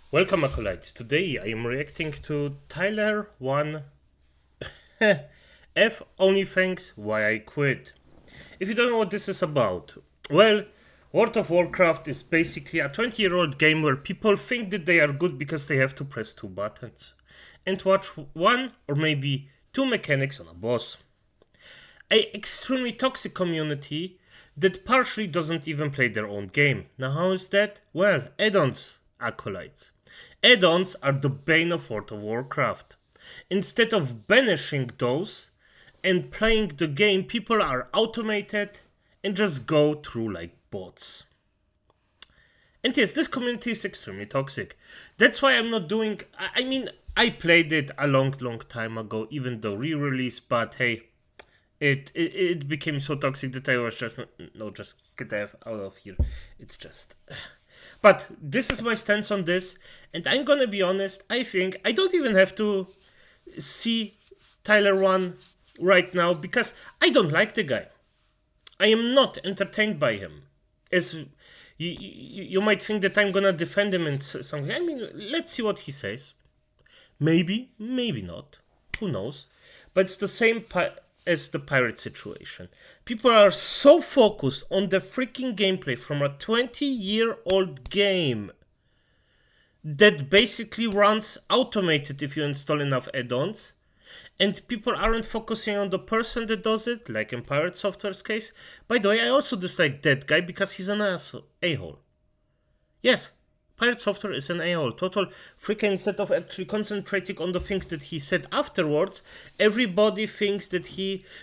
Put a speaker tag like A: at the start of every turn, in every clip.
A: Welcome, acolytes. Today I am reacting to Tyler 1 F ONLYFANGS Why I Quit. If you don't know what this is about, well, World of Warcraft is basically a 20-year-old game where people think that they are good because they have to press two buttons and watch one or maybe two mechanics on a boss. A extremely toxic community that partially doesn't even play their own game. Now how is that? Well, add-ons, acolytes. Add-ons are the bane of World of Warcraft. Instead of banishing those and playing the game, people are automated and just go through like bots. And yes, this community is extremely toxic. That's why I'm not doing... I played it a long time ago, even though re-release, but hey, it became so toxic that I was just just get out of here. It's just... But this is my stance on this, and I'm gonna be honest, I think I don't even have to see Tyler 1 right now, because I don't like the guy. I am not entertained by him. As you might think that I'm gonna defend him and something. I mean, let's see what he says. Maybe, maybe not. Who knows? But it's the same as the pirate situation. People are so focused on the freaking gameplay from a 20-year-old game that basically runs automated if you install enough add-ons, and people aren't focusing on the person that does it, like in Pirate Software's case. By the way, I also dislike that guy because he's an a-hole. Yes, Pirate Software is an a-hole. Total freaking, instead of actually concentrating on the things that he said afterwards, everybody thinks that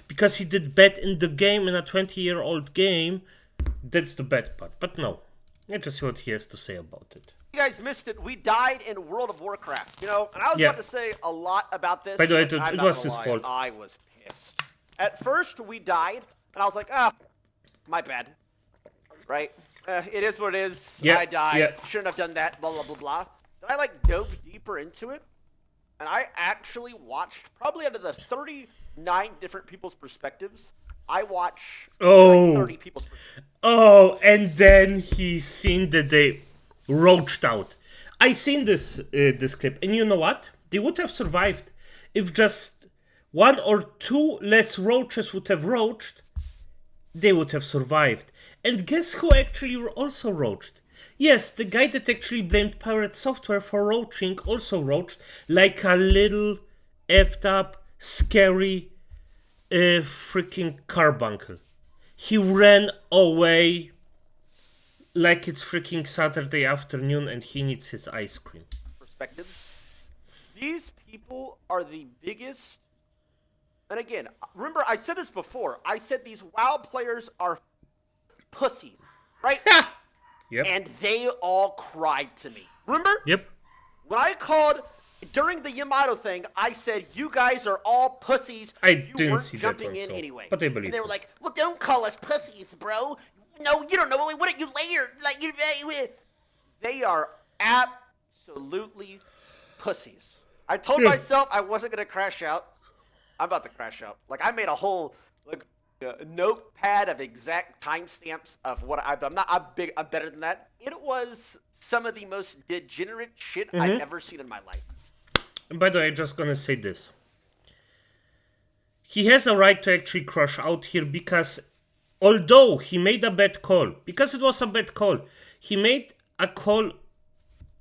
A: because he did bad in the game, in a 20-year-old game, that's the bad part. But no, let's just see what he has to say about it.
B: You guys missed it. We died in World of Warcraft, and I was about to say a lot about this.
A: By the way, it was his fault.
B: I was pissed. At first, we died, and I was like, my bad. Right? It is what it is.
A: Yeah,
B: I died.
A: yeah.
B: Shouldn't have done that, blah, blah, blah, blah. Then I, dove deeper into it, and I actually watched, probably out of the 39 different people's perspectives, I watch 30 people's perspectives.
A: Oh, and then he seen that they roached out. I seen this clip, and you know what? They would have survived if just one or two less roaches would have roached. They would have survived. And guess who actually also roached? Yes, the guy that actually blamed Pirate Software for roaching also roached, like a little effed up, scary, freaking carbuncle. He ran away like it's freaking Saturday afternoon and he needs his ice cream.
B: Perspectives. These people are the biggest. And again, remember, I said this before. I said these WoW players are pussies, right?
A: Yep.
B: And they all cried to me. Remember?
A: Yep.
B: When I called during the Yamato thing, I said, you guys are all pussies.
A: I didn't
B: weren't
A: see
B: jumping
A: that
B: in
A: also,
B: anyway.
A: but I believe
B: and they were
A: it.
B: like, well, don't call us pussies, bro. No, you don't know what you layered. They are absolutely pussies. I told myself I wasn't going to crash out. I'm about to crash out. I made a whole notepad of exact timestamps of what I'm better than that. It was some of the most degenerate shit I've ever seen in my life.
A: And by the way, I'm just gonna say this. He has a right to actually crash out here because although he made a bad call, because it was a bad call, he made a call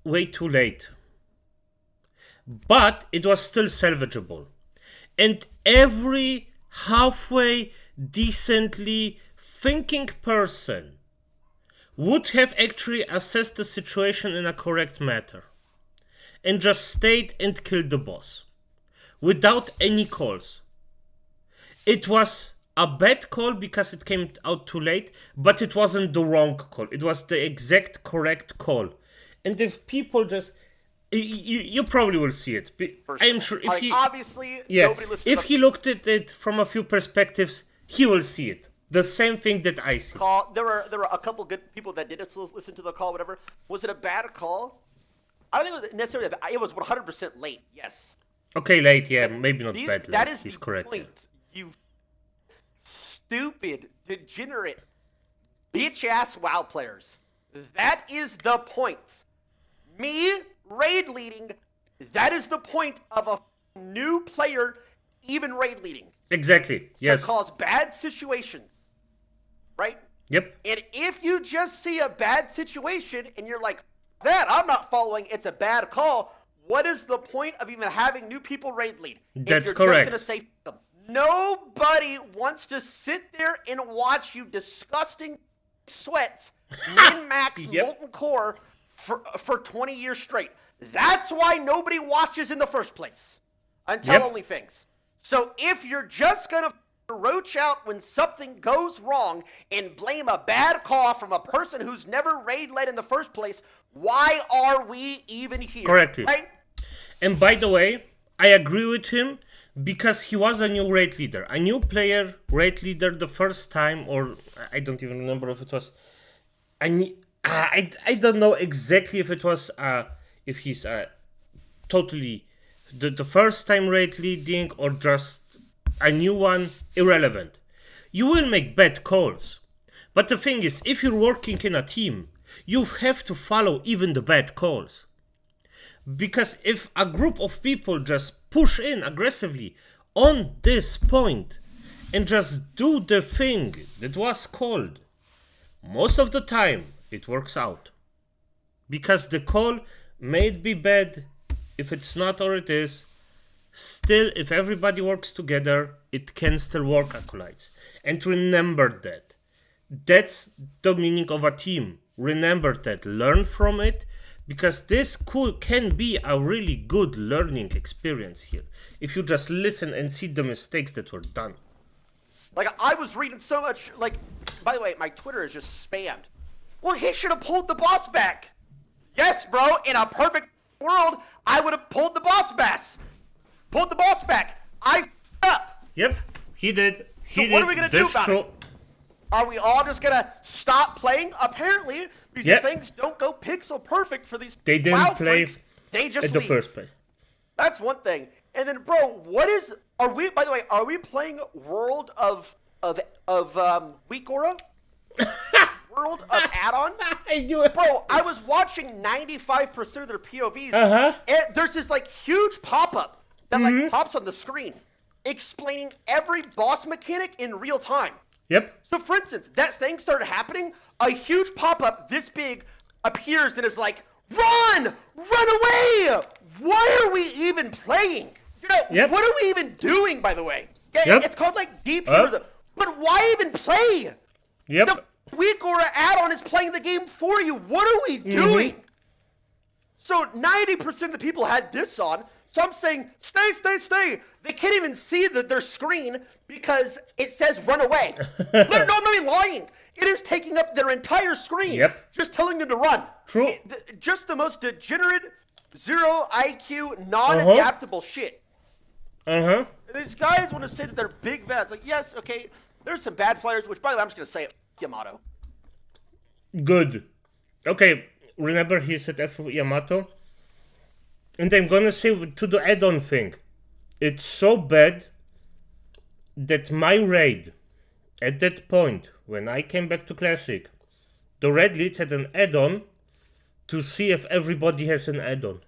A: way too late. But it was still salvageable. And every halfway decently thinking person would have actually assessed the situation in a correct manner and just stayed and killed the boss without any calls. It was a bad call because it came out too late, but it wasn't the wrong call. It was the exact correct call. And if people just... You probably will see it. I am sure if he
B: obviously nobody listened
A: if he looked at it from a few perspectives, he will see it. The same thing that I see.
B: There were a couple good people that did listen to the call. Whatever. Was it a bad call? I don't think it was necessarily. It was 100% late. Yes.
A: Okay, late. Yeah, maybe not bad.
B: That is
A: He's
B: the
A: correct.
B: point. You stupid, degenerate, bitch ass WoW players. That is the point. Me raid leading, that is the point of a new player even raid leading.
A: Exactly. Yes.
B: To cause bad situations. Right?
A: Yep.
B: And if you just see a bad situation and you're like, that, I'm not following, it's a bad call, what is the point of even having new people raid lead?
A: That's
B: if you're
A: correct.
B: just going to say them. Nobody wants to sit there and watch you disgusting sweats, min-max molten core for 20 years straight. That's why nobody watches in the first place until OnlyFangs. So if you're just going to roach out when something goes wrong and blame a bad call from a person who's never raid led in the first place, why are we even here?
A: Correctly.
B: Right?
A: And by the way, I agree with him because he was a new raid leader. A new player raid leader the first time, or I don't even remember if it was... I don't know exactly if it was... if he's totally... The first time raid leading or just a new one, irrelevant. You will make bad calls. But the thing is, if you're working in a team, you have to follow even the bad calls. Because if a group of people just push in aggressively on this point and just do the thing that was called, most of the time it works out. Because the call may be bad, if it's not or it is, still, if everybody works together, it can still work, acolytes. And remember that. That's the meaning of a team. Remember that. Learn from it. Because this can be a really good learning experience here. If you just listen and see the mistakes that were done.
B: Like, I was reading so much, like, by the way, my Twitter is just spammed. Well, he should have pulled the boss back. Yes, bro, in a perfect world, I would have pulled the boss back. I f***ed up.
A: Yep, he did.
B: What are we going to do about it? Are we all just going to stop playing? Apparently, these things don't go pixel perfect for these
A: They didn't play
B: freaks. They just
A: in the
B: leave.
A: first place.
B: That's one thing. And then, bro, by the way, are we playing World of Weak Aura? World of Addon?
A: I knew it.
B: Bro, I was watching 95% of their POVs. And there's this, like, huge pop-up that, like, pops on the screen explaining every boss mechanic in real time.
A: Yep.
B: So, for instance, that thing started happening, a huge pop-up this big appears and is like, run away! Why are we even playing? You know, what are we even doing, by the way? It's called, like, deep heroism. But why even play?
A: Yep.
B: The Weak Aura add-on is playing the game for you. What are we doing? So 90% of the people had this on. So I'm saying, stay. They can't even see their screen because it says run away. No, I'm not even lying. It is taking up their entire screen. Just telling them to run.
A: True.
B: Just the most degenerate, zero IQ, non-adaptable shit. And these guys want to say that they're big bad. It's like, yes, okay, there's some bad players, which, by the way, I'm just going to say it. Yamato.
A: Good. Okay, remember he said F Yamato? And I'm gonna say to the add-on thing. It's so bad that my raid, at that point, when I came back to Classic, the Red Lit had an add-on to see if everybody has an add-on.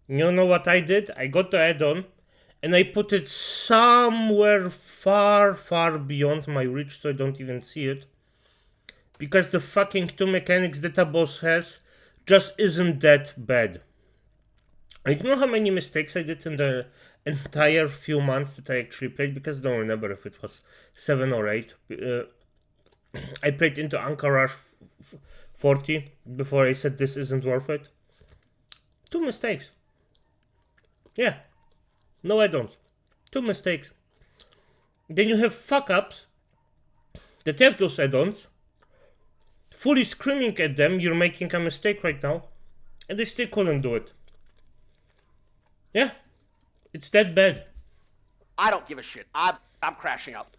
A: You know what I did? I got the add-on and I put it somewhere far, far beyond my reach so I don't even see it. Because the fucking two mechanics that a boss has just isn't that bad. I don't know how many mistakes I did in the entire few months that I actually played, because I don't remember if it was 7 or 8. I played into Anchorage 40 before I said this isn't worth it. 2 mistakes. Yeah. No add-ons. 2 mistakes. Then you have fuck-ups that have those add-ons, fully screaming at them, you're making a mistake right now, and they still couldn't do it. Yeah, it's that bad.
B: I don't give a shit. I'm crashing out.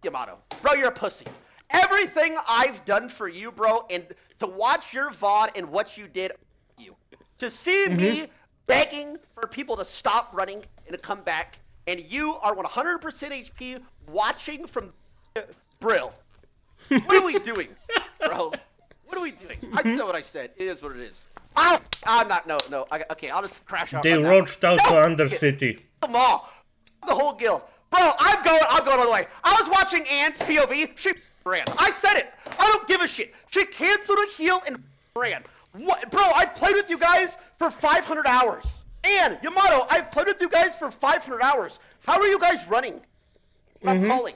B: Yamato. Bro, you're a pussy. Everything I've done for you, bro, and to watch your VOD and what you did, you. To see me begging for people to stop running and to come back, and you are 100% HP watching from Brill. What are we doing, bro? What are we doing? I said what I said. It is what it is. I'm not. No. Okay, I'll just crash out.
A: They
B: right
A: roached out to
B: No,
A: Undercity.
B: them all. The whole guild. Bro, I'm going all the way. I was watching Anne's POV. She ran. I said it. I don't give a shit. She canceled a heal and ran. What? Bro, I've played with you guys for 500 hours. And, Yamato, I've played with you guys for 500 hours. How are you guys running? I'm calling.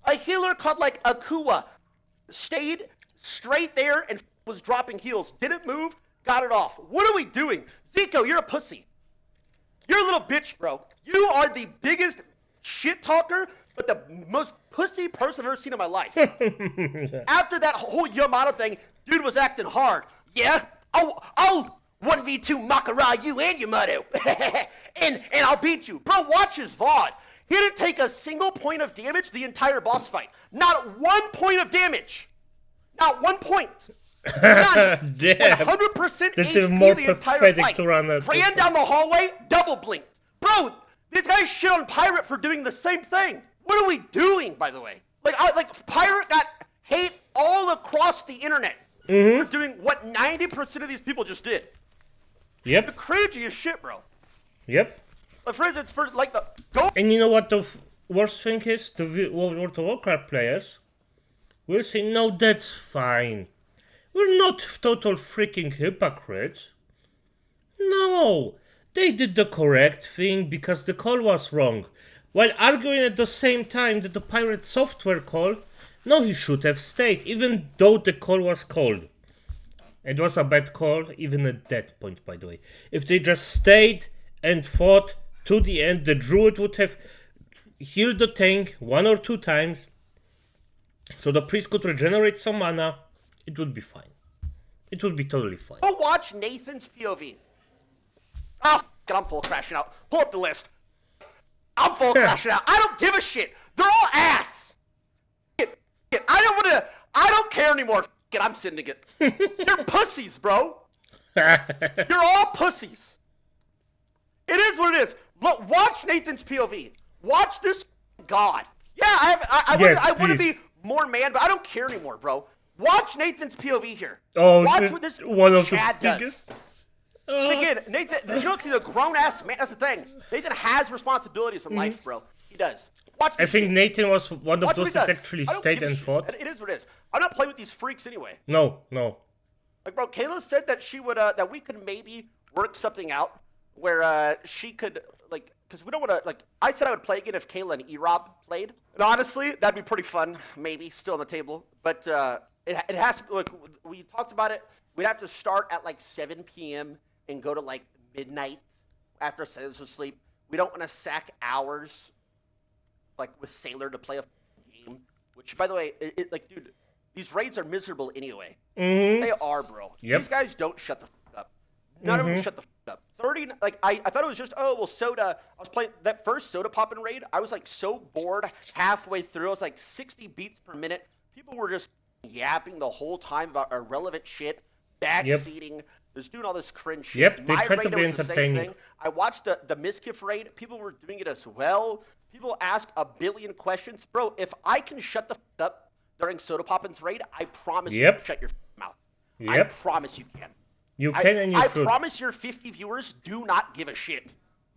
B: A healer called like Akua stayed straight there and was dropping heals. Didn't move, got it off. What are we doing? Zico, you're a pussy. You're a little bitch, bro. You are the biggest shit talker, but the most pussy person I've ever seen in my life. After that whole Yamato thing, dude was acting hard. Yeah? I'll 1v2 Makara you and Yamato. and I'll beat you. Bro, watch his VOD. He didn't take a single point of damage the entire boss fight. Not 1 point of damage. Not 1 point. None. 100%
A: That's
B: HP
A: even more
B: the entire
A: pathetic
B: fight.
A: to run at
B: Ran
A: this
B: down the hallway, double blinked. Bro, these guys shit on Pirate for doing the same thing. What are we doing, by the way? Like Pirate got hate all across the internet for doing what 90% of these people just did.
A: Yep.
B: The cringy as shit, bro.
A: Yep.
B: Like, for instance, for like the go.
A: And you know what the worst thing is? The World of Warcraft players will say, no, that's fine. We're not total freaking hypocrites. No, they did the correct thing because the call was wrong. While arguing at the same time that the pirate software call, no, he should have stayed, even though the call was called. It was a bad call, even at that point, by the way. If they just stayed and fought to the end, the druid would have healed the tank 1 or 2 times, so the priest could regenerate some mana. It would be fine. It would be totally fine.
B: Go watch Nathan's POV. Oh, I'm full crashing out. Pull up the list. I'm full crashing out. I don't give a shit. They're all ass. I don't care anymore. I'm sending it. You're pussies, bro. You're all pussies. It is what it is. Look, watch Nathan's POV. Watch this god. Yeah, I want to be more man, but I don't care anymore, bro. Watch Nathan's POV here.
A: Oh,
B: watch what this
A: one of
B: Chad
A: the
B: does.
A: biggest.
B: And again, Nathan, you know, he's a grown-ass man. That's the thing. Nathan has responsibilities in life, bro. He does. Watch this
A: I think
B: shit.
A: Nathan was one of
B: Watch what
A: those
B: he
A: that
B: does.
A: actually
B: I don't
A: stayed
B: give a
A: and
B: shit.
A: fought.
B: It is what it is. I'm not playing with these freaks anyway.
A: No.
B: Like, bro, Kayla said that she would, that we could maybe work something out where she could, like, because we don't want to, like, I said I would play again if Kayla and E-Rob played. And honestly, that'd be pretty fun, maybe, still on the table. But it has to, like, we talked about it. We'd have to start at, like, 7 p.m. and go to, like, midnight after Sailor's asleep. We don't want to sack hours, like, with Sailor to play a game. Which, by the way, like, dude, these raids are miserable anyway. They are, bro.
A: Yep.
B: These guys don't shut the fuck up. None of them shut the fuck up. 30, like, I thought it was just, oh, well, Soda. I was playing that first Soda poppin' raid. I was, like, so bored halfway through. I was, like, 60 beats per minute. People were just yapping the whole time about irrelevant shit, backseating, just doing all this cringe shit.
A: Yep, they
B: My
A: tried to
B: raid
A: be
B: was the same
A: entertaining.
B: thing. I watched the Miskiff raid. People were doing it as well. People ask a billion questions. Bro, if I can shut the fuck up during Soda Poppin's raid, I promise you can shut your mouth. I
A: Yep.
B: promise you can.
A: You can and you
B: I
A: should.
B: promise your 50 viewers do not give a shit,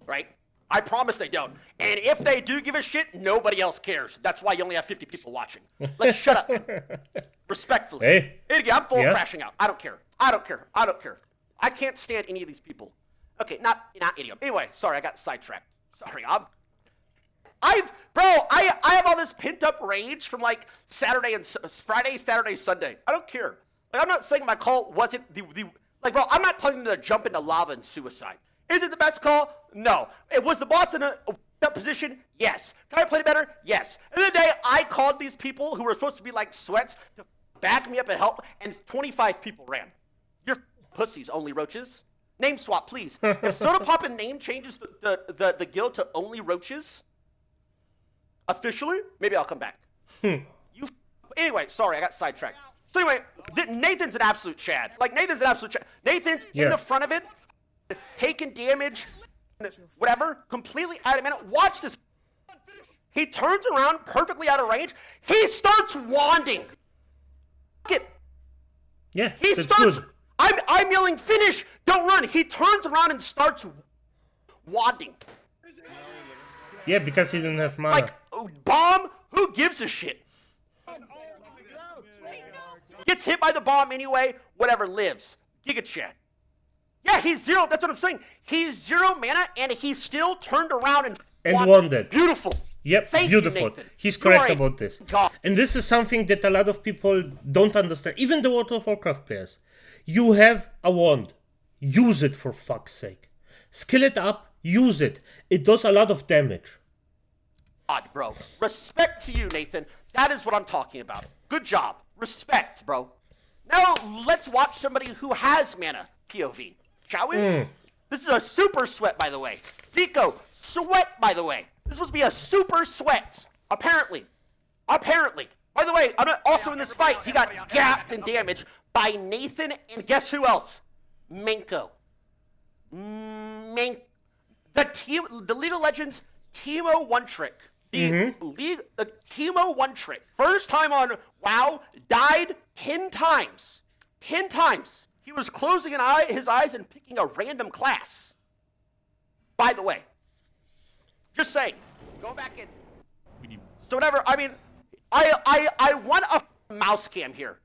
B: right? I promise they don't. And if they do give a shit, nobody else cares. That's why you only have 50 people watching. Like, shut up, man. Respectfully.
A: Hey.
B: And again, I'm full
A: Yeah.
B: crashing out. I don't care. I can't stand any of these people. Okay, not any of them. Anyway, sorry, I got sidetracked. Sorry, I have all this pent up rage from like Friday, Saturday, Sunday. I don't care. Like, I'm not saying my call wasn't the like, bro, I'm not telling them to jump into lava and suicide. Is it the best call? No. It was the boss in a position? Yes. Can I play it better? Yes. And the day I called these people who were supposed to be like sweats to back me up and help, and 25 people ran. You're pussies, only roaches. Name swap, please. If Soda Poppin' name changes the guild to only roaches, officially, maybe I'll come back. Anyway, sorry, I got sidetracked. So anyway, Nathan's an absolute Chad. Like, Nathan's an absolute Chad. Nathan's in the front of it, taking damage, whatever, completely out of minute. Watch this. He turns around perfectly out of range. He starts wanding.
A: Yeah,
B: He
A: that's
B: starts.
A: good.
B: I'm yelling, finish, don't run. He turns around and starts wadding.
A: Yeah, because he didn't have mana.
B: Like, bomb? Who gives a shit? Gets hit by the bomb anyway, whatever, lives. Giga Chat. Yeah, he's 0, that's what I'm saying. He's 0 mana, and he still turned around and
A: won that.
B: Beautiful.
A: Yep,
B: Thank
A: beautiful.
B: you, Nathan.
A: He's correct
B: You are
A: about this.
B: God.
A: And this is something that a lot of people don't understand. Even the World of Warcraft players. You have a wand. Use it, for fuck's sake. Skill it up. Use it. It does a lot of damage.
B: God, bro. Respect to you, Nathan. That is what I'm talking about. Good job. Respect, bro. Now, let's watch somebody who has mana POV. Shall we? This is a super sweat, by the way. Zico, sweat, by the way. This must be a super sweat. Apparently. Apparently. By the way, also in this fight, he got gapped and damaged by Nathan and guess who else? Menko. The League of Legends Teemo One Trick. The Teemo One Trick. First time on WoW, died 10 times. 10 times. He was closing his eyes and picking a random class. By the way. Just saying. Go back in. So whatever, I mean, I want a mouse cam here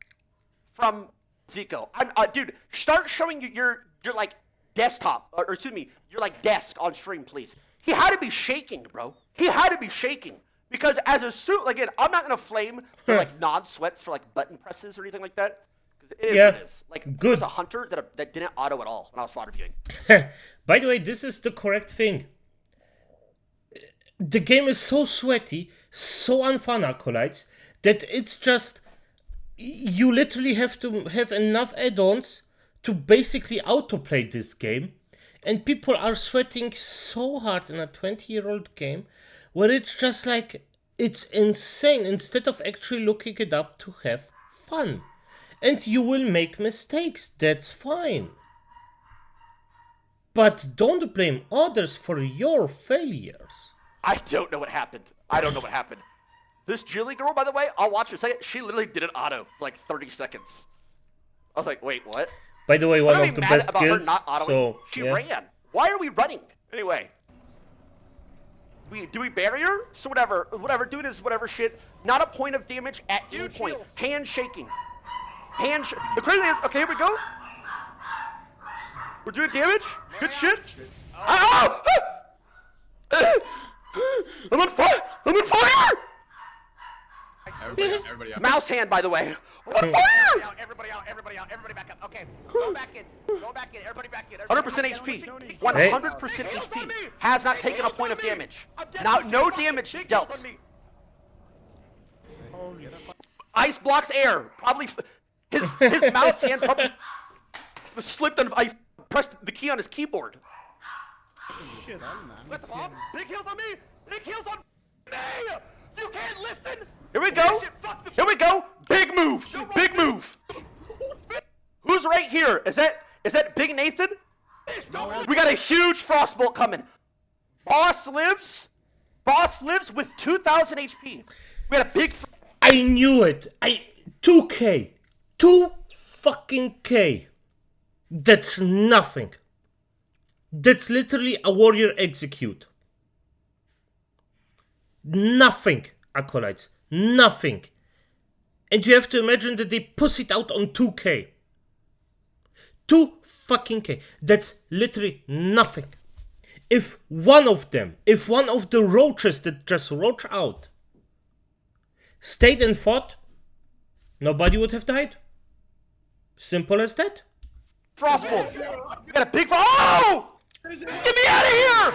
B: from Zico. Dude, start showing your like desktop, or excuse me, your like desk on stream, please. He had to be shaking, bro. He had to be shaking because as a suit, again, I'm not gonna flame the like non-sweats for like button presses or anything like that. Because it is what it is. Like,
A: good.
B: I was a hunter that didn't auto at all when I was fodder viewing.
A: By the way, this is the correct thing. The game is so sweaty, so unfun, acolytes, that it's just you literally have to have enough add-ons to basically autoplay this game, and people are sweating so hard in a 20-year-old game where it's just like it's insane instead of actually looking it up to have fun. And you will make mistakes, that's fine. But don't blame others for your failures.
B: I don't know what happened. I don't know what happened. This Jilly girl, by the way, I'll watch her say it. She literally did an auto for like 30 seconds. I was like, wait, what?
A: By the way, one of the best
B: about
A: guilds.
B: Her not autoing.
A: So,
B: she ran. Why are we running? Anyway. Do we bury her? So whatever, doing is whatever shit. Not a point of damage at any point. Hand shaking. The crazy is, okay, here we go. We're doing damage. Good shit. Oh! I'm on fire! I'm on fire!
C: Everybody out.
B: Mouse hand, by the way. I'm on fire!
D: Everybody out, everybody back up. Okay, go back in, everybody back in.
B: 100% HP. 100% HP. Has not taken a point of damage. Now, no damage dealt. Ice blocks air. Probably his mouse hand probably slipped and I pressed the key on his keyboard. Let's bomb. Big heals on me. Big heals on me. You can't listen. Here we go. Here we go. Big move. Big move. Who's right here? Is that Big Nathan? We got a huge frostbolt coming. Boss lives. Boss lives with 2,000 HP. We got a big.
A: I knew it. 2K. 2 fucking K. That's nothing. That's literally a warrior execute. Nothing, acolytes. Nothing. And you have to imagine that they push it out on 2K. 2 fucking K. That's literally nothing. If one of the roaches that just roach out stayed and fought, nobody would have died. Simple as that.
B: Frostbolt. You got a big oh! Get me out of here!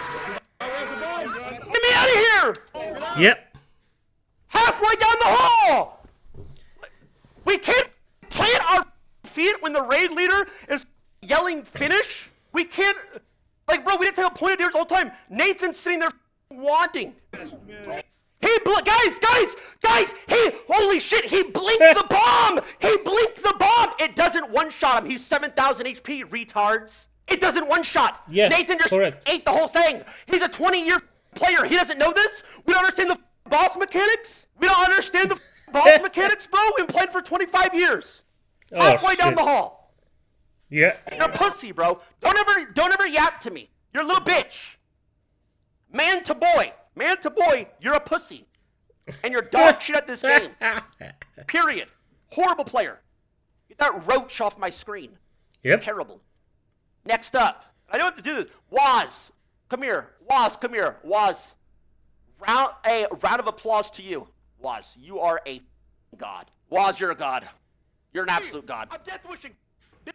B: Get me out of here!
A: Yep.
B: Halfway down the hall! We can't plant our feet when the raid leader is yelling finish? We can't... Like, bro, we didn't take a point of damage all the time. Nathan's sitting there wanting. Guys! Holy shit, he blinked the bomb! He blinked the bomb! It doesn't one-shot him. He's 7,000 HP, retards. It doesn't one-shot.
A: Yes,
B: Nathan just
A: correct.
B: ate the whole thing. He's a 20-year player. He doesn't know this? We don't understand the boss mechanics? We don't understand the boss mechanics, bro? We've been playing for 25 years. Halfway down the hall.
A: Yeah.
B: You're a pussy, bro. Don't ever yap to me. You're a little bitch. Man to boy, you're a pussy. And you're dog shit at this game. Period. Horrible player. Get that roach off my screen.
A: Yep.
B: Terrible. Next up. I know what to do this. Waz. Come here. Waz, come here. Waz. A round of applause to you. Waz, you are a god. Waz, you're a god. You're an absolute god.
D: I'm death wishing. Big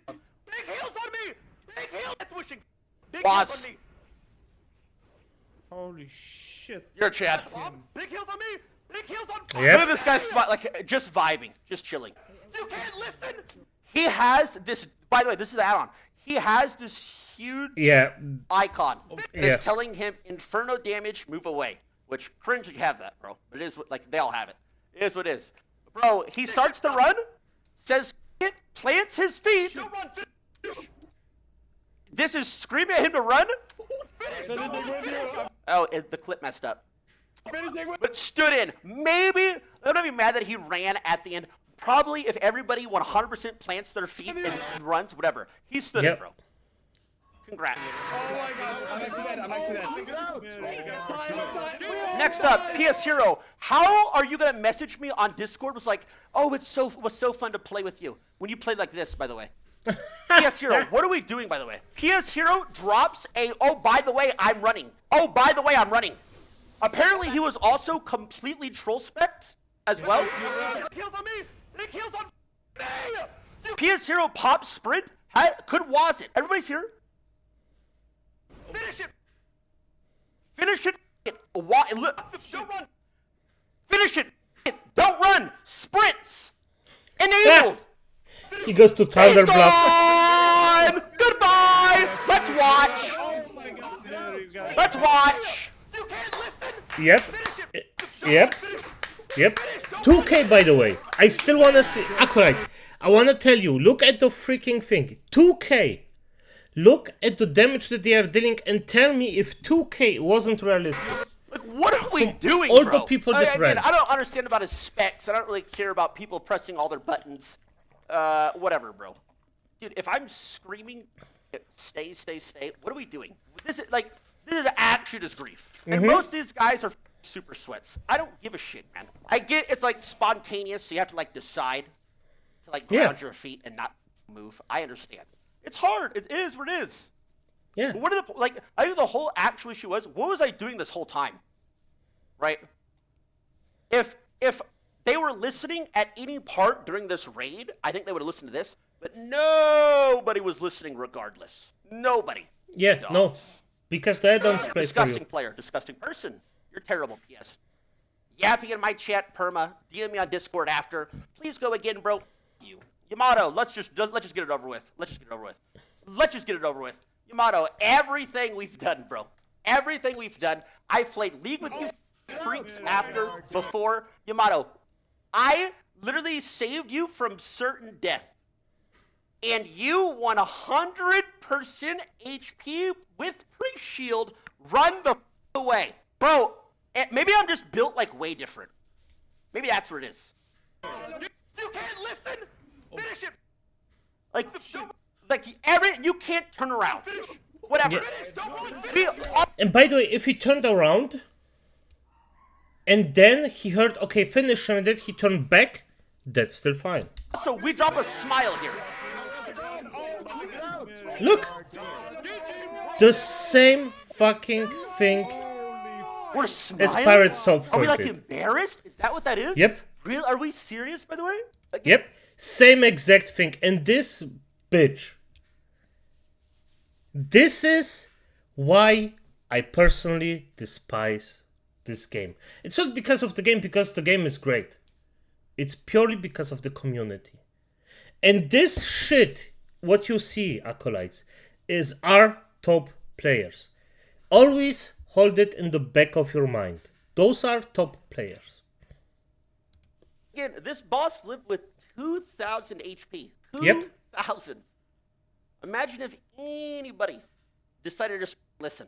D: heals on me. Big heals. Death wishing. Big
B: Waz.
D: heals on me.
A: Holy shit.
B: You're a Chad.
D: Big heals on me. Big heals on.
A: Yep.
B: Look at this guy, like, just vibing. Just chilling.
D: You can't listen.
B: He has this, by the way, this is the add-on. He has this huge
A: Yeah.
B: icon that
A: Yeah.
B: is telling him inferno damage, move away. Which, cringe you have that, bro. But it is what, like, they all have it. It is what it is. Bro, he starts to run, says it, plants his feet.
D: Don't run.
B: This is screaming at him to run. Oh, the clip messed up. But stood in. Maybe, I'm not even mad that he ran at the end. Probably if everybody 100% plants their feet and runs, whatever. He stood in, bro. Congrats.
C: Oh my god, I'm actually dead.
B: Next up, PS Hero. How are you gonna message me on Discord? Was like, oh, it was so fun to play with you. When you played like this, by the way. PS Hero, what are we doing, by the way? PS Hero drops a, oh, by the way, I'm running. Oh, by the way, I'm running. Apparently, he was also completely troll spec'd as well.
D: Big heals on me. Big heals on me.
B: PS Hero pop sprint. Could was it? Everybody's here.
D: Finish it.
B: Finish it.
D: Don't run.
B: Finish it. Don't run. Sprints. Enabled.
A: He goes to Thunder
B: He's
A: Blast.
B: gone. Goodbye. Let's watch.
C: Oh my god, there you go.
B: Let's watch.
D: You can't listen.
A: Yep. Yep. Yep. 2K, by the way. I still want to see. Acolytes, I want to tell you, look at the freaking thing. 2K. Look at the damage that they are dealing and tell me if 2K wasn't realistic.
B: Like, what are we doing,
A: all
B: bro?
A: the people that ran.
B: I don't understand about his specs. I don't really care about people pressing all their buttons. Whatever, bro. Dude, if I'm screaming, stay, what are we doing? This is actually just grief. And most of these guys are super sweats. I don't give a shit, man. I get it's like spontaneous, so you have to like decide to like ground your feet and not move. I understand. It's hard. It is what it is.
A: Yeah.
B: But what are the like? I think the whole actual issue was, what was I doing this whole time? Right? If they were listening at any part during this raid, I think they would have listened to this. But nobody was listening regardless. Nobody.
A: Yeah,
B: Dogs.
A: no. Because the add-ons play for
B: Disgusting
A: you.
B: player, disgusting person. You're terrible, PS. Yapping in my chat, perma. DM me on Discord after. Please go again, bro. You. Yamato, let's just get it over with. Let's just get it over with. Yamato, everything we've done, bro. Everything we've done. I played League with you freaks after, before. Yamato, I literally saved you from certain death. And you 100% HP with pre-shield. Run the away. Bro, maybe I'm just built like way different. Maybe that's what it is.
D: You can't listen. Finish it.
B: You can't turn around. Whatever.
A: And by the way, if he turned around and then he heard, okay, finish him, and then he turned back, that's still fine.
B: So we drop a smile here.
A: Look! The same fucking thing
B: We're
A: as
B: smiling.
A: Pirate Soap
B: Are we like
A: did.
B: embarrassed? Is that what that is?
A: Yep.
B: Real? Are we serious, by the way? Like,
A: Yep, same exact thing. And this bitch. This is why I personally despise this game. It's not because of the game, because the game is great. It's purely because of the community. And this shit, what you see, Acolytes, is our top players. Always hold it in the back of your mind. Those are top players.
B: Again, this boss lived with 2,000 HP.
A: Yep.
B: 2,000. Imagine if anybody decided to just listen.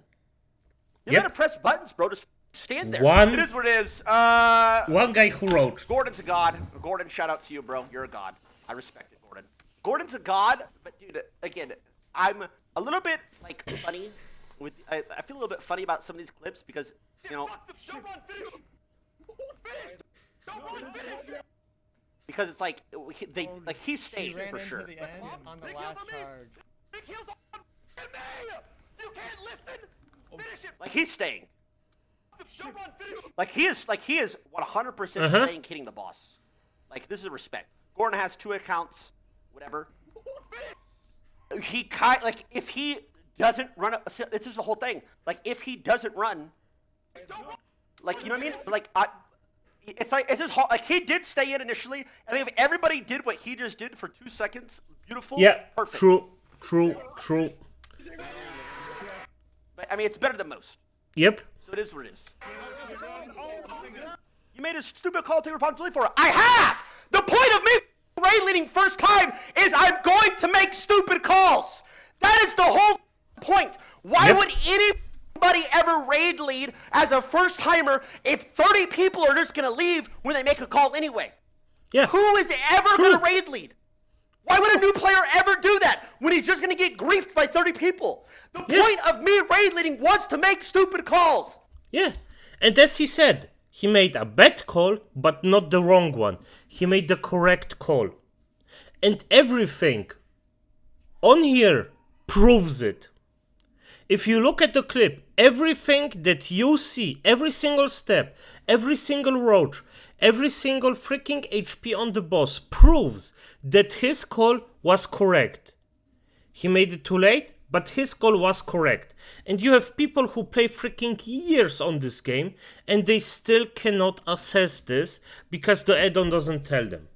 B: You
A: Yep.
B: gotta press buttons, bro. Just stand there.
A: One-
B: It is what it is.
A: One guy who wrote.
B: Gordon's a god. Gordon, shout out to you, bro. You're a god. I respect it, Gordon. Gordon's a god, but dude, again, I'm a little bit like funny. I feel a little bit funny about some of these clips because because it's like he's staying for sure.
C: The end on the last charge.
D: You can't listen. Finish it.
B: Like he's staying. Like he is 100% staying hitting the boss. Like this is respect. Gordon has 2 accounts, whatever. He like if he doesn't run, this is the whole thing. Like if he doesn't run, like you know what I mean? Like it's just like he did stay in initially, and if everybody did what he just did for 2 seconds, beautiful.
A: Yeah,
B: perfect.
A: True.
B: But I mean, it's better than most.
A: Yep.
B: So it is what it is. You made a stupid call to take responsibility for it. I have! The point of me raid leading first time is I'm going to make stupid calls. That is the whole point. Why would anybody ever raid lead as a first timer if 30 people are just going to leave when they make a call anyway?
A: Yeah.
B: Who is ever going to raid lead? Why would a new player ever do that when he's just going to get griefed by 30 people? The point of me raid leading was to make stupid calls.
A: Yeah. And as he said, he made a bad call, but not the wrong one. He made the correct call. And everything on here proves it. If you look at the clip, everything that you see, every single step, every single roach, every single freaking HP on the boss proves that his call was correct. He made it too late, but his call was correct. And you have people who play freaking years on this game and they still cannot assess this because the add-on doesn't tell them.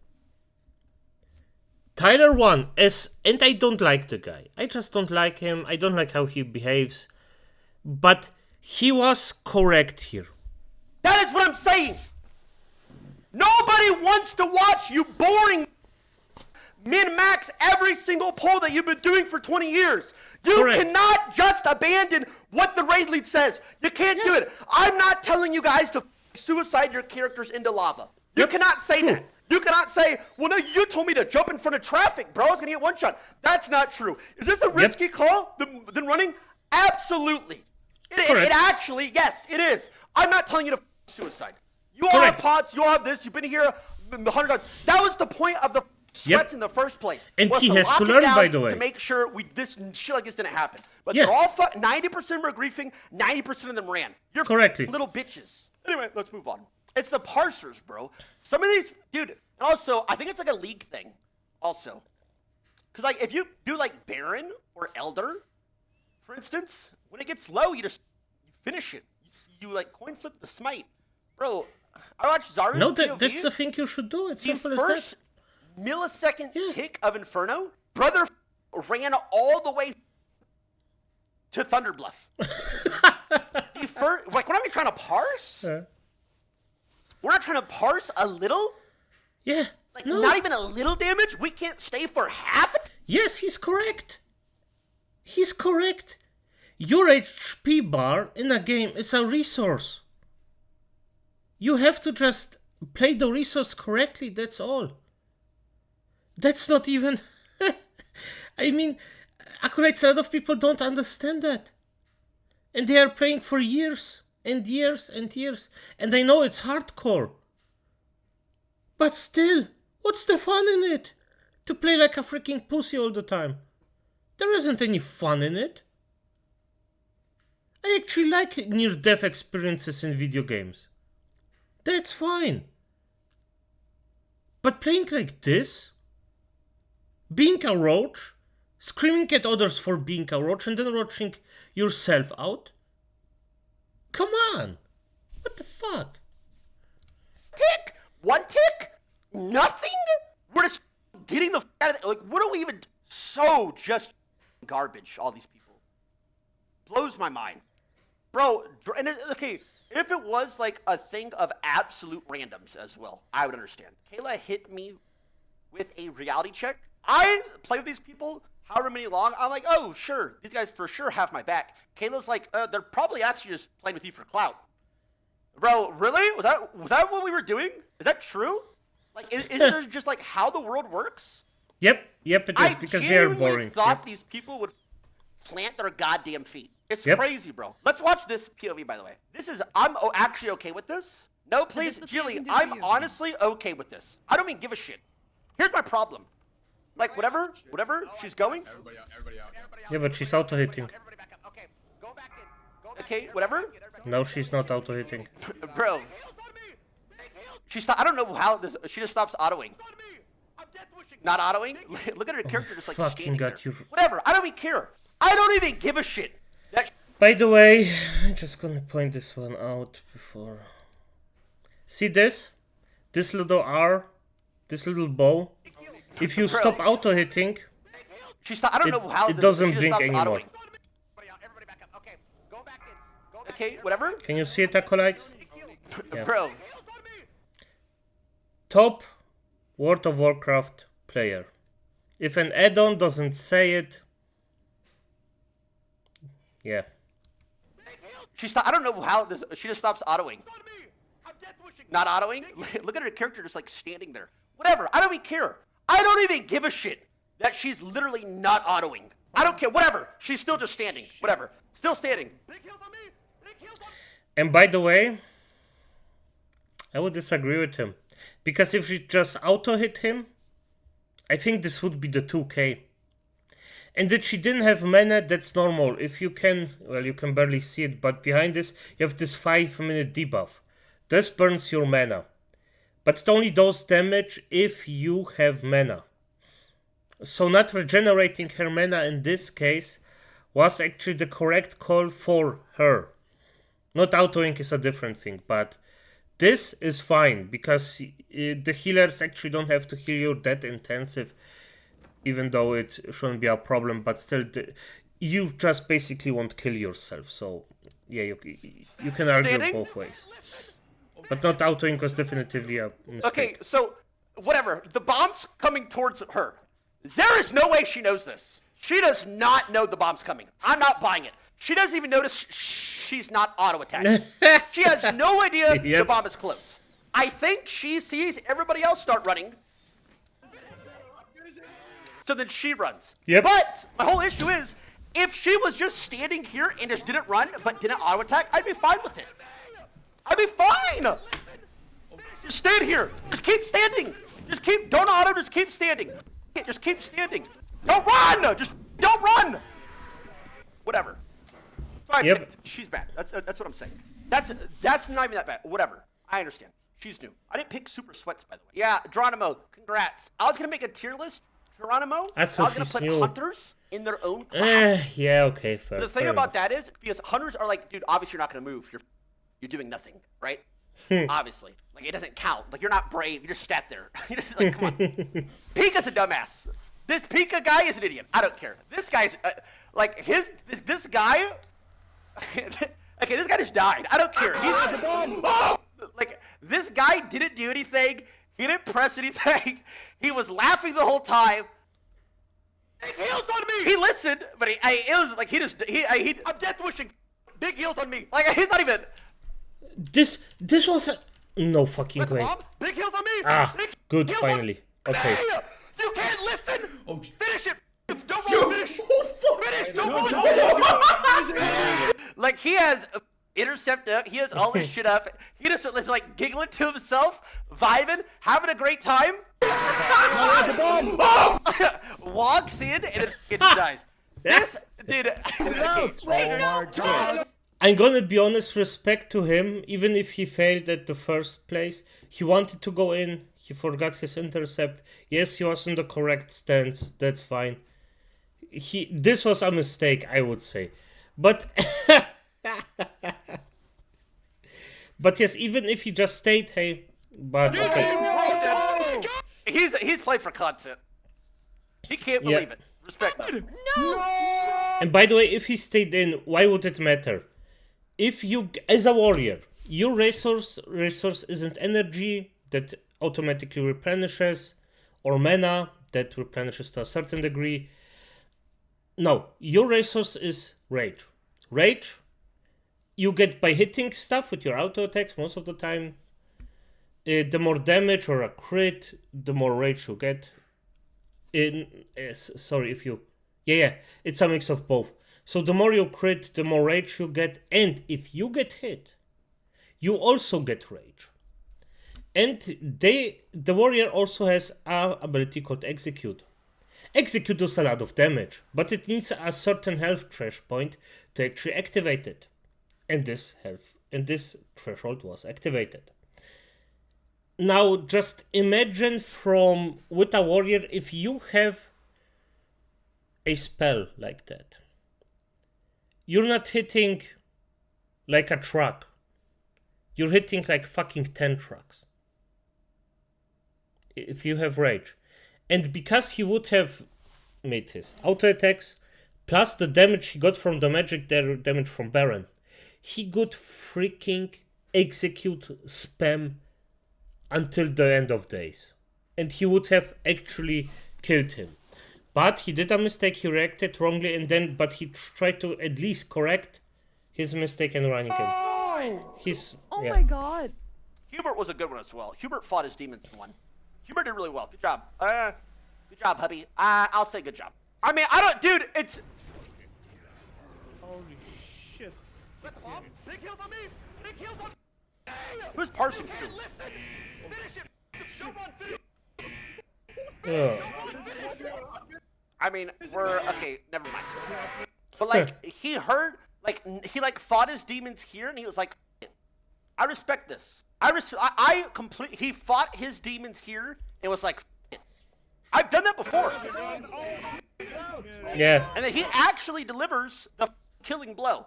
A: Tyler won, and I don't like the guy. I just don't like him. I don't like how he behaves. But he was correct here.
B: That is what I'm saying. Nobody wants to watch you boring min-max every single poll that you've been doing for 20 years. You cannot just abandon what the raid lead says. You can't do it. I'm not telling you guys to suicide your characters into lava. You cannot say that. You cannot say, well, no, you told me to jump in front of traffic, bro. I was going to get one shot. That's not true. Is this a risky call than running? Absolutely. It actually, yes, it is. I'm not telling you to suicide. You all have pods. You all have this. You've been here 100 times. That was the point of the sweats in the first place.
A: And he has to learn, by the way.
B: To make sure this shit like this didn't happen. But they're all 90% were griefing, 90% of them ran. You're little bitches. Anyway, let's move on. It's the parsers, bro. Some of these, dude, and also, I think it's like a league thing, also. Because, like, if you do, like, Baron or Elder, for instance, when it gets low, you finish it. You like, coin flip the smite. Bro, I watched Zarya's POV.
A: That's the thing you should do. It's simple as that.
B: The first millisecond tick of Inferno, brother ran all the way to Thunderbluff. Like, what are we trying to parse? We're not trying to parse a little?
A: Yeah.
B: Like, not even a little damage? We can't stay for half it?
A: Yes, he's correct. He's correct. Your HP bar in a game is a resource. You have to just play the resource correctly, that's all. That's not even... I mean, accurate, a lot of people don't understand that. And they are playing for years and years and years. And I know it's hardcore. But still, what's the fun in it? To play like a freaking pussy all the time. There isn't any fun in it. I actually like near-death experiences in video games. That's fine. But playing like this, being a roach, screaming at others for being a roach and then roaching yourself out? Come on. What the fuck?
B: Tick? One tick? Nothing? We're just getting the out of it. Like, what are we even... So just garbage, all these people. Blows my mind. Bro, and okay, if it was like a thing of absolute randoms as well, I would understand. Kayla hit me with a reality check. I play with these people however many long. I'm like, oh, sure. These guys for sure have my back. Kayla's like, they're probably actually just playing with you for clout. Bro, really? Was that what we were doing? Is that true? Like, is there just like how the world works?
A: Yep, it is,
B: I
A: because they are
B: genuinely
A: boring.
B: thought
A: Yep.
B: these people would plant their goddamn feet. It's
A: Yep.
B: crazy, bro. Let's watch this POV, by the way. I'm actually okay with this. No, please, Jilly, I'm honestly okay with this. I don't mean give a shit. Here's my problem. Like, whatever she's going.
D: Everybody out.
A: Yeah, but she's auto-hitting.
D: Everybody back up. Okay, go back in. Go back
B: Okay,
D: in.
B: whatever.
A: No, she's not auto-hitting.
B: Bro, I don't know how this. She just stops autoing. Not autoing. Look at her character just like
A: fucking
B: standing
A: God,
B: there.
A: you-
B: Whatever. I don't even care. I don't even give a shit. That
A: By the way, I'm just gonna point this one out before. See this? This little R? This little bow? If you
B: Bro.
A: stop auto-hitting,
B: I don't know how
A: it
B: this,
A: doesn't
B: she just
A: blink
B: stops
A: anymore.
B: autoing.
D: Everybody back up. Okay, go back in. Go back
B: Okay,
D: in.
B: whatever.
A: can you see it, Acolytes? Yeah.
B: Bro,
A: Top World of Warcraft player. If an add-on doesn't say it, yeah.
B: I don't know how this. She just stops autoing. Not autoing. Look at her character just like standing there. Whatever. I don't even care. I don't even give a shit that she's literally not autoing. I don't care. Whatever. She's still just standing. Whatever. Still standing.
A: And by the way, I would disagree with him. Because if she just auto-hit him, I think this would be the 2k. And that she didn't have mana, that's normal. If you can, well, you can barely see it, but behind this, you have this 5-minute debuff. This burns your mana. But it only does damage if you have mana. So not regenerating her mana in this case was actually the correct call for her. Not autoing is a different thing, but this is fine because the healers actually don't have to heal you that intensive, even though it shouldn't be a problem, but still you just basically won't kill yourself. So yeah, you can argue
B: Standing?
A: both ways. But not autoing was definitively a mistake.
B: Okay, so whatever. The bomb's coming towards her. There is no way she knows this. She does not know the bomb's coming. I'm not buying it. She doesn't even notice she's not auto-attacking. She has no idea the
A: Yep.
B: bomb is close. I think she sees everybody else start running. So then she runs.
A: Yep.
B: But my whole issue is, if she was just standing here and just didn't run but didn't auto-attack, I'd be fine with it. I'd be fine. Just stand here. Just keep standing. Don't auto, just keep standing. Just keep standing. Don't run! Just don't run! Whatever. So I
A: Yep.
B: picked. She's bad. That's what I'm saying. That's not even that bad. Whatever. I understand. She's new. I didn't pick Super Sweats, by the way. Yeah, Geronimo, congrats. I was going to make a tier list. Geronimo,
A: That's
B: I
A: how
B: was going to
A: she's
B: put
A: new.
B: hunters in their own class.
A: Yeah, okay, fair.
B: The thing
A: fair
B: about
A: enough.
B: that is, because hunters are like, dude, obviously you're not going to move. You're doing nothing, right? Obviously. Like, it doesn't count. Like, you're not brave. You just sat there. You're just like, come on. Pika's a dumbass. This Pika guy is an idiot. I don't care. This guy's, like, this guy, okay, this guy just died. I don't care. Like, this guy didn't do anything. He didn't press anything. He was laughing the whole time. Big heals on me! He listened, but it was like I'm death wishing. Big heals on me. Like, he's not even.
A: This was a... No fucking way.
B: Big heals on me.
A: Ah,
B: Big
A: good,
B: heals on
A: finally. Okay.
B: me. You can't listen.
E: Oh,
B: Finish it. Don't roll. Finish. Finish. Don't roll. Like, he has intercept up. He has all this shit up. He just is like giggling to himself, vibing, having a great time. Walks in and it dies. This did. Okay.
A: I'm gonna be honest, respect to him, even if he failed at the first place. He wanted to go in, he forgot his intercept. Yes, he was in the correct stance, that's fine. This was a mistake, I would say. But but yes, even if he just stayed, hey, but okay.
B: He's played for content. He can't
A: Yeah.
B: believe it. Respect him.
A: And by the way, if he stayed in, why would it matter? If you, as a warrior, your resource isn't energy that automatically replenishes, or mana that replenishes to a certain degree. No, your resource is rage. Rage, you get by hitting stuff with your auto attacks most of the time. The more damage or a crit, the more rage you get. Sorry if you... Yeah, it's a mix of both. So the more you crit, the more rage you get, and if you get hit, you also get rage. And the warrior also has a ability called Execute. Execute does a lot of damage, but it needs a certain health threshold point to actually activate it. And this threshold was activated. Now just imagine with a warrior, if you have a spell like that, you're not hitting like a truck. You're hitting like fucking 10 trucks. If you have rage. And because he would have made his auto attacks, plus the damage he got from the magic damage from Baron, he could freaking execute spam until the end of days. And he would have actually killed him. But he did a mistake, he reacted wrongly, but he tried to at least correct his mistake and running him.
E: Oh my god.
B: Hubert was a good one as well. Hubert fought his demons and won. Hubert did really well. Good job. Good job, hubby. I'll say good job. I mean, dude, it's...
A: Holy shit.
D: Let's pop. Big heals on me. Big heals on me.
B: Who's parsing
D: You
B: through?
D: can't listen. Finish it. Jump on, finish.
B: I mean, okay, never mind. But like, he heard, like, he like fought his demons here, and he was like, I respect this. He fought his demons here, and was like, I've done that before.
A: Yeah.
B: And then he actually delivers the killing blow.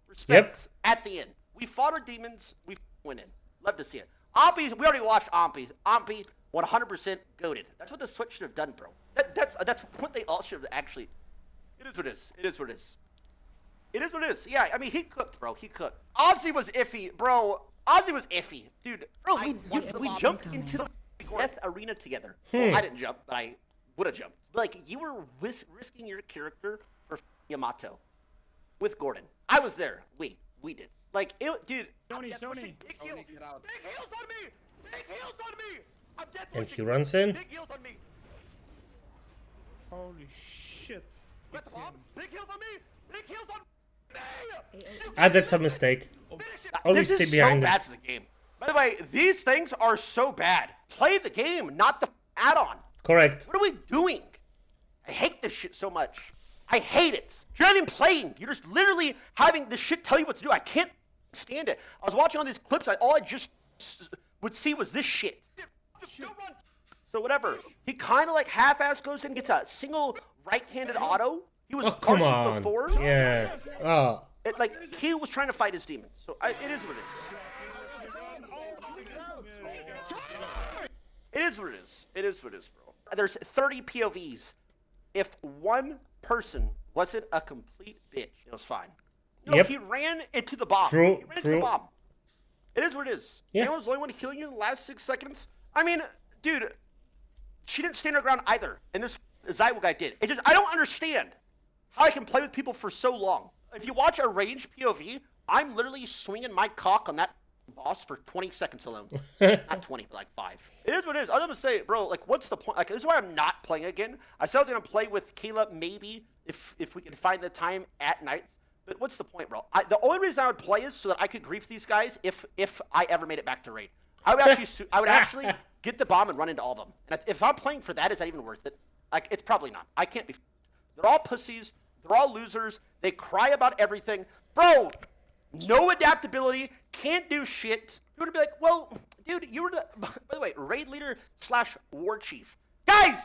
B: Respect at the end. We fought our demons, we went in. Love to see it. Ompies, we already watched Ompies. Ompy, 100% goated. That's what the Switch should have done, bro. That's what they all should have actually. It is what it is. It is what it is. It is what it is. Yeah, I mean, he cooked, bro. He cooked. Ozzy was iffy, bro. Ozzy was iffy. Dude, bro, we jumped into the death arena together. Well, I didn't jump, but I would have jumped. Like, you were risking your character for Yamato with Gordon. I was there. We did. Like, dude.
D: Sony. Big heals. Big heals on me. Big heals on me. I'm death
A: And
D: wishing.
A: he runs in.
D: Big heals on me.
A: Holy shit.
D: Let's pop. Big heals on me. Big heals on me.
A: That's a mistake.
D: Finish it.
A: Always
B: This
A: stay
B: is
A: behind
B: so
A: him.
B: bad for the game. By the way, these things are so bad. Play the game, not the add-on.
A: Correct.
B: What are we doing? I hate this shit so much. I hate it. You're not even playing. You're just literally having this shit tell you what to do. I can't stand it. I was watching all these clips, and all I just would see was this shit.
D: Just go run.
B: So whatever. He kind of like half-ass goes in and gets a single right-handed auto. He was
A: Oh, come
B: partial
A: on.
B: before.
A: Yeah. Oh.
B: He was trying to fight his demons. So it is what it is. It is what it is. It is what it is, bro. There's 30 POVs. If one person wasn't a complete bitch, it was fine. No,
A: Yep.
B: he ran into the bomb.
A: True,
B: He ran into
A: true.
B: the bomb. It is what it is.
A: Yeah.
B: Daniel was the only one killing you in the last 6 seconds. I mean, dude, she didn't stand her ground either. And this Zywo guy did. It's just, I don't understand how I can play with people for so long. If you watch a range POV, I'm literally swinging my cock on that boss for 20 seconds alone. Not 20, but like 5. It is what it is. I'm gonna say, bro, like, what's the point? Like, this is why I'm not playing again. I said I was gonna play with Caleb maybe if we can find the time at night. But what's the point, bro? The only reason I would play is so that I could grief these guys if I ever made it back to raid. I would actually get the bomb and run into all of them. And if I'm playing for that, is that even worth it? Like, it's probably not. I can't be. They're all pussies. They're all losers. They cry about everything. Bro, no adaptability. Can't do shit. You would be like, well, dude, you were the, by the way, raid leader / war chief. Guys!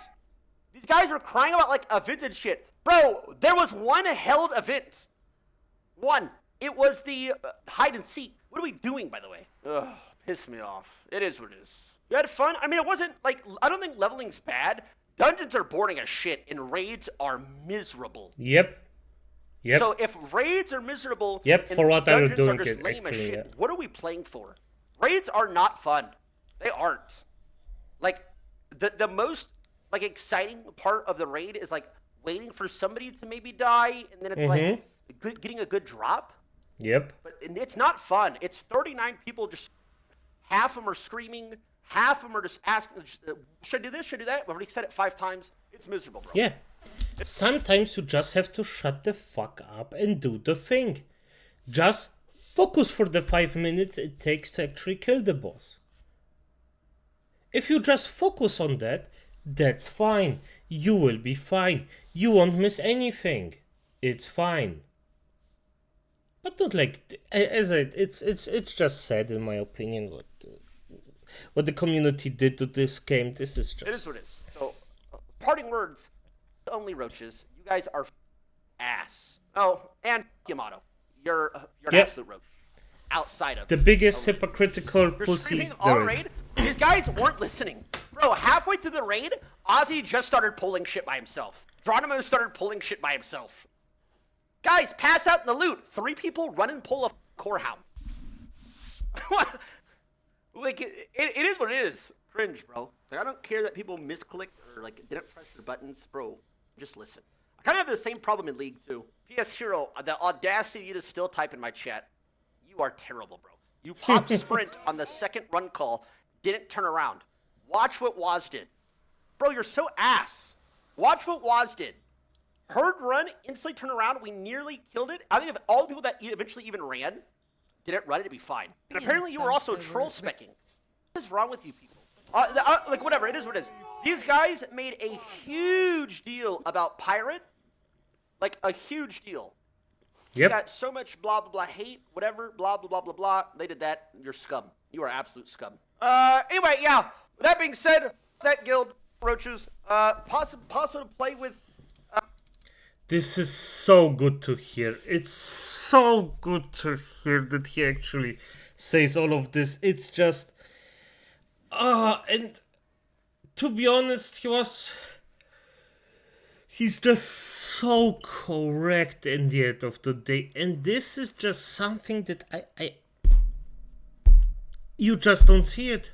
B: These guys were crying about, like, events and shit. Bro, there was one held event. One. It was the hide and seek. What are we doing, by the way? Ugh, pissed me off. It is what it is. You had fun? I mean, it wasn't, like, I don't think leveling's bad. Dungeons are boring as shit, and raids are miserable.
A: Yep.
B: So if raids are miserable,
A: Yep,
B: and
A: for what are you
B: dungeons
A: doing
B: are just
A: it,
B: lame as
A: actually,
B: shit,
A: yeah.
B: what are we playing for? Raids are not fun. They aren't. Like, the most, like, exciting part of the raid is, like, waiting for somebody to maybe die, and then it's, like, getting a good drop.
A: Yep.
B: But it's not fun. It's 39 people just, half of them are screaming, half of them are just asking, should I do this, should I do that? I've already said it 5 times. It's miserable, bro.
A: Yeah. Sometimes you just have to shut the fuck up and do the thing. Just focus for the 5 minutes it takes to actually kill the boss. If you just focus on that, that's fine. You will be fine. You won't miss anything. It's fine. But not like it's just sad in my opinion what the community did to this game. This is just
B: It is what it is. So, parting words, only roaches. You guys are ass. Oh, and Yamato, you're an
A: Yep.
B: absolute roach. Outside of
A: the biggest hypocritical
B: You're
A: pussy
B: screaming all
A: there is.
B: raid. These guys weren't listening, bro. Halfway through the raid, Ozzy just started pulling shit by himself. Geronimo started pulling shit by himself. Guys, pass out in the loot. 3 people run and pull a core hound. Like it is what it is. Cringe, bro. Like, I don't care that people misclicked or like didn't press their buttons, bro. Just listen. I kind of have the same problem in League too. PS Hero, the audacity to still type in my chat. You are terrible, bro. You popped sprint on the second run call, didn't turn around. Watch what Waz did. Bro, you're so ass. Watch what Waz did. Herd run, instantly turn around. We nearly killed it. I think if all the people that eventually even ran didn't run, it'd be fine. And apparently you were also troll specking. What is wrong with you people? Like, whatever, it is what it is. These guys made a huge deal about Pirate. Like, a huge deal. You
A: Yep.
B: got so much blah, blah, blah, hate, whatever, blah, blah, blah, blah, blah. They did that. You're scum. You are absolute scum. Anyway, yeah. With that being said, that guild, roaches, possible to play with.
A: This is so good to hear. It's so good to hear that he actually says all of this. It's just and to be honest, he's just so correct in the end of the day. And this is just something that you just don't see it.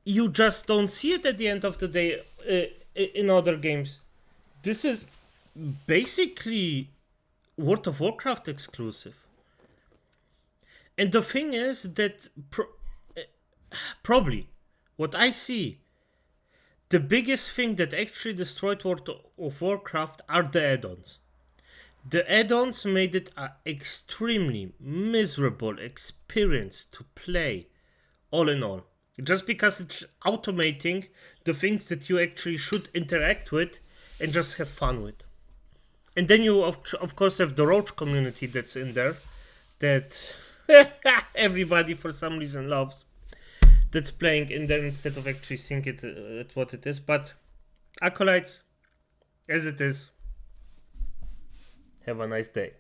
A: You just don't see it at the end of the day in other games. This is basically World of Warcraft exclusive. And the thing is that probably what I see, the biggest thing that actually destroyed World of Warcraft are the add-ons. The add-ons made it an extremely miserable experience to play, all in all. Just because it's automating the things that you actually should interact with and just have fun with. And then you, of course, have the Roach community that's in there, that everybody for some reason loves, that's playing in there instead of actually seeing it at what it is. But Acolytes, as it is, have a nice day.